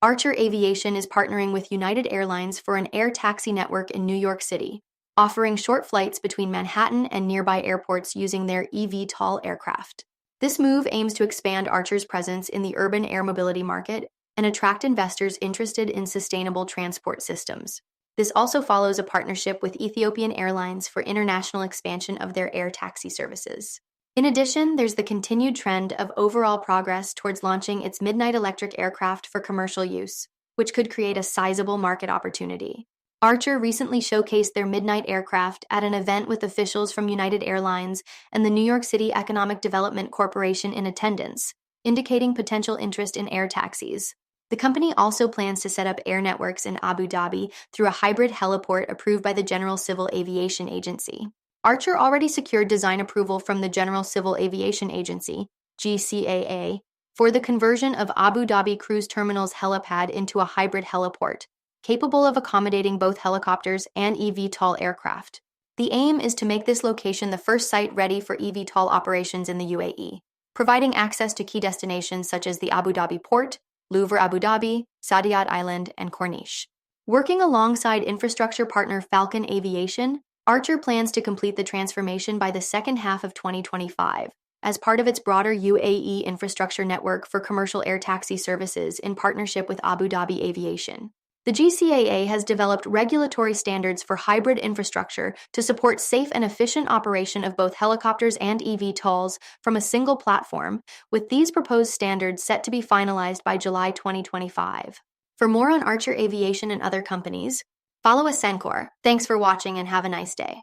Archer Aviation is partnering with United Airlines for an air taxi network in New York City, offering short flights between Manhattan and nearby airports using their eVTOL aircraft. This move aims to expand Archer's presence in the urban air mobility market and attract investors interested in sustainable transport systems. This also follows a partnership with Ethiopian Airlines for international expansion of their air taxi services. In addition, there's the continued trend of overall progress towards launching its midnight electric aircraft for commercial use, which could create a sizable market opportunity. Archer recently showcased their midnight aircraft at an event with officials from United Airlines and the New York City Economic Development Corporation in attendance, indicating potential interest in air taxis. The company also plans to set up air networks in Abu Dhabi through a hybrid heliport approved by the General Civil Aviation Agency. Archer already secured design approval from the General Civil Aviation Agency, GCAA, for the conversion of Abu Dhabi Cruise Terminal's helipad into a hybrid heliport, capable of accommodating both helicopters and eVTOL aircraft. The aim is to make this location the first site ready for eVTOL operations in the UAE, providing access to key destinations such as the Abu Dhabi port, Louvre Abu Dhabi, Saadiyat Island, and Corniche. Working alongside infrastructure partner Falcon Aviation, Archer plans to complete the transformation by the second half of 2025 as part of its broader UAE infrastructure network for commercial air taxi services in partnership with Abu Dhabi Aviation. The GCAA has developed regulatory standards for hybrid infrastructure to support safe and efficient operation of both helicopters and eVTOLs from a single platform, with these proposed standards set to be finalized by July 2025. For more on Archer Aviation and other companies, follow Ascencore. Thanks for watching and have a nice day.